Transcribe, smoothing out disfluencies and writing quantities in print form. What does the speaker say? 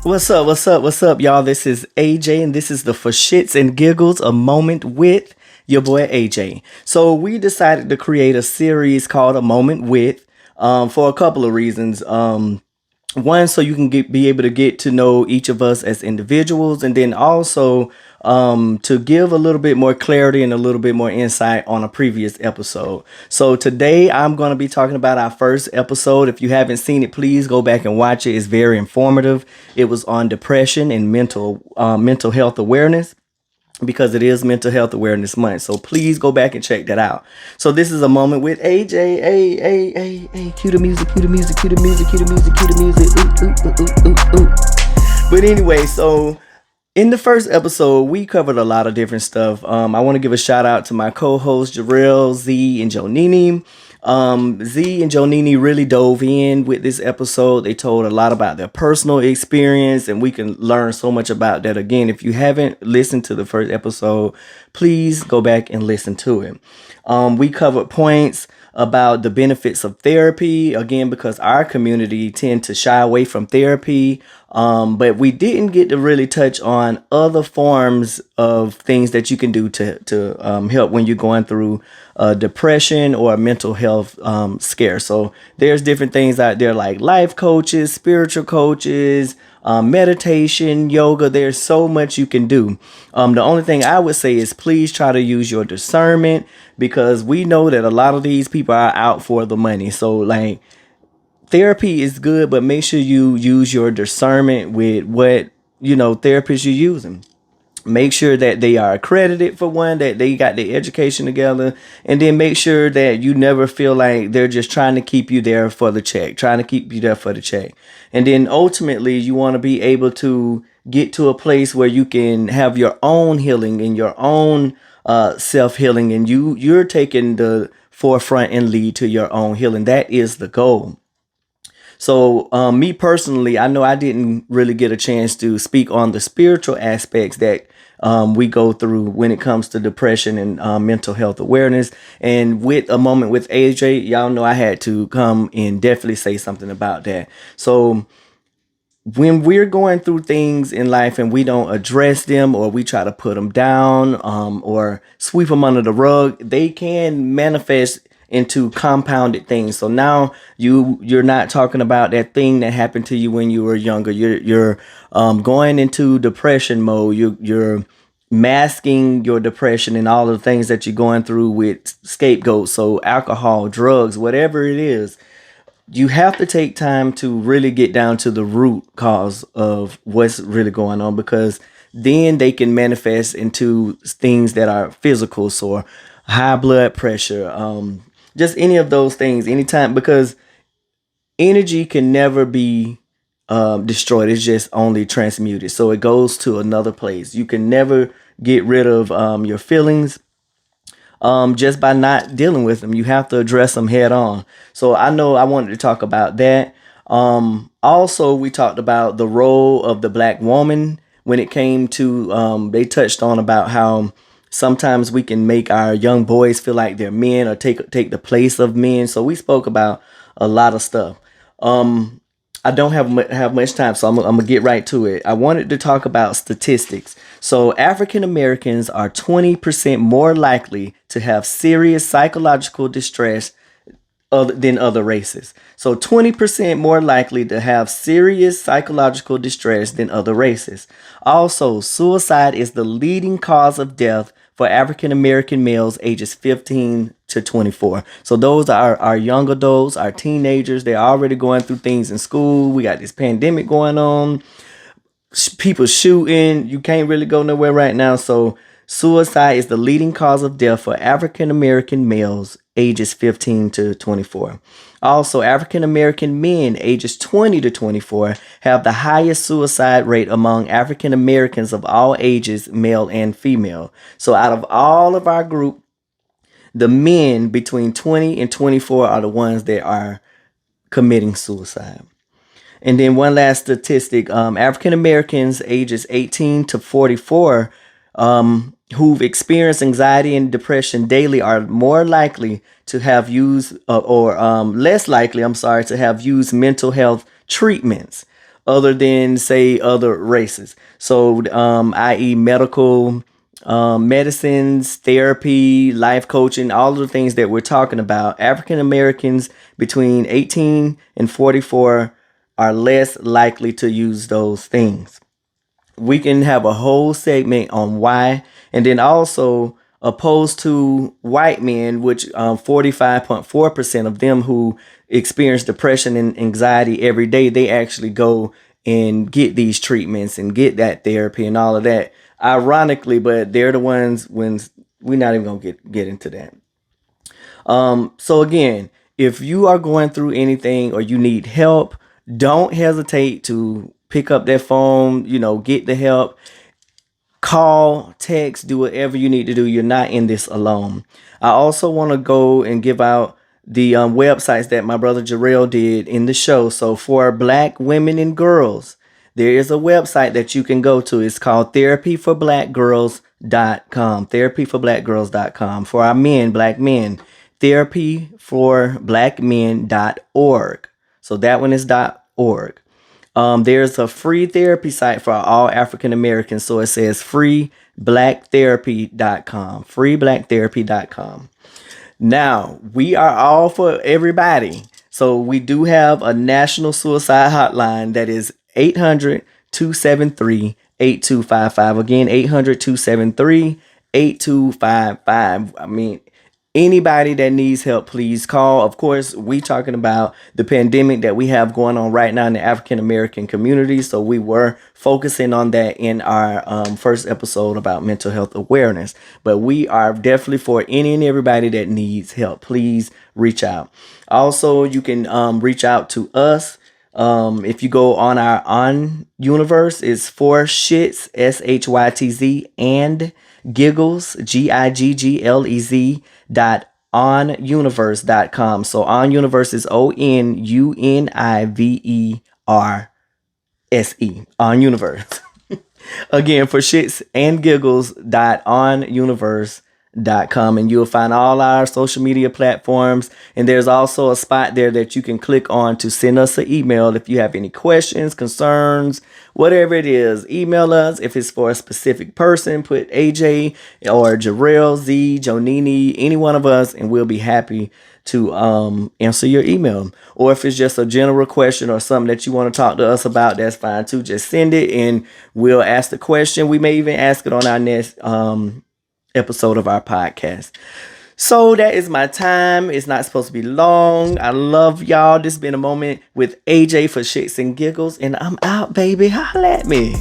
What's up? What's up? What's up, y'all? This is AJ, and this is the For Shits and Giggles a Moment with your boy AJ. So we decided to create a series called A Moment with, for a couple of reasons. One, so you can be able to get to know each of us as individuals, and then also to give a little bit more clarity and a little bit more insight on a previous episode. So today I'm going to be talking about our first episode. If you haven't seen it, please go back and watch it. It's very informative. It was on depression and mental health awareness, because it is Mental Health Awareness Month. So please go back and check that out. So this is a moment with AJ. Hey, cue the music, cue the music, cue the music, cue the music, cue the music. Ooh. But anyway, so in the first episode, we covered a lot of different stuff. I want to give a shout out to my co-hosts, Jarrell, Z, and Jonini. Z and Jonini really dove in with this episode. They told a lot about their personal experience, and we can learn so much about that. Again, if you haven't listened to the first episode, please go back and listen to it. We covered points about the benefits of therapy, again, because our community tend to shy away from therapy. But we didn't get to really touch on other forms of things that you can do to help when you're going through depression or a mental health scare. So there's different things out there like life coaches, spiritual coaches, meditation, yoga. There's so much you can do. The only thing I would say is please try to use your discernment, because we know that a lot of these people are out for the money. So like, therapy is good, but make sure you use your discernment with what, therapists you're using. Make sure that they are accredited, for one, that they got their education together, and then make sure that you never feel like they're just trying to keep you there for the check, And then ultimately, you want to be able to get to a place where you can have your own healing and your own self-healing, and you're taking the forefront and lead to your own healing. That is the goal. So me personally, I know I didn't really get a chance to speak on the spiritual aspects that we go through when it comes to depression and mental health awareness. And with A Moment with AJ, y'all know I had to come and definitely say something about that. So when we're going through things in life and we don't address them, or we try to put them down or sweep them under the rug, they can manifest into compounded things. So now you're not talking about that thing that happened to you when you were younger. You're going into depression mode. You're masking your depression and all the things that you're going through with scapegoats. So alcohol, drugs, whatever it is, you have to take time to really get down to the root cause of what's really going on, because then they can manifest into things that are physical. So high blood pressure, just any of those things, anytime, because energy can never be destroyed. It's just only transmuted. So it goes to another place. You can never get rid of your feelings just by not dealing with them. You have to address them head on. So I know I wanted to talk about that. Also, we talked about the role of the Black woman when it came to, they touched on about how sometimes we can make our young boys feel like they're men, or take the place of men. So we spoke about a lot of stuff. I don't have much time, so I'm gonna get right to it. I wanted to talk about statistics. So African Americans are 20% more likely to have serious psychological distress than other races. So 20% more likely to have serious psychological distress than other races. Also, suicide is the leading cause of death for African American males ages 15 to 24. So those are our young adults, our teenagers. They're already going through things in school. We got this pandemic going on. People shooting. You can't really go nowhere right now. So suicide is the leading cause of death for African American males ages 15 to 24. Also, African American men ages 20 to 24 have the highest suicide rate among African Americans of all ages, male and female. So out of all of our group, the men between 20 and 24 are the ones that are committing suicide. And then one last statistic, African Americans ages 18 to 44 who've experienced anxiety and depression daily are more likely to have used less likely, to have used mental health treatments. other than, say, other races. So, i.e., medical, medicines, therapy, life coaching, all of the things that we're talking about. African Americans between 18 and 44 are less likely to use those things. We can have a whole segment on why, and then also opposed to white men, which 45.4% of them who experience depression and anxiety every day, they actually go and get these treatments and get that therapy and all of that. Ironically, but they're the ones when we're not even gonna get into that. So again, if you are going through anything or you need help, don't hesitate to pick up that phone, get the help. Call, text, do whatever you need to do. You're not in this alone. I also want to go and give out the websites that my brother Jarrell did in the show. So for Black women and girls, there is a website that you can go to. It's called therapyforblackgirls.com. Therapyforblackgirls.com. For our men, Black men, therapyforblackmen.org. So that one is .org. There's a free therapy site for all African Americans. So it says freeblackTherapy.com. FreeblackTherapy.com. Now, we are all for everybody. So we do have a national suicide hotline that is 800-273-8255. Again, 800-273-8255. I mean, anybody that needs help, please call. Of course, we talking about the pandemic that we have going on right now in the African American community. So we were focusing on that in our first episode about mental health awareness. But we are definitely for any and everybody that needs help. Please reach out. Also, you can reach out to us. If you go on our On Universe, it's for shits, SHYTZ, and giggles, GIGGLEZ onuniverse.com. So On Universe is ONUNIVERSE. On Universe. Again, for shits and giggles onuniverse.com, and you'll find all our social media platforms. And there's also a spot there that you can click on to send us an email if you have any questions, concerns, whatever it is. Email us. If it's for a specific person, put AJ or Jarrell, Z, Jonini, any one of us, and we'll be happy to answer your email. Or if it's just a general question or something that you want to talk to us about, that's fine too. Just send it and we'll ask the question. We may even ask it on our next episode of our podcast. So that is my time. It's not supposed to be long. I love y'all. This has been a moment with AJ for shits and giggles, and I'm out, baby. Holla at me.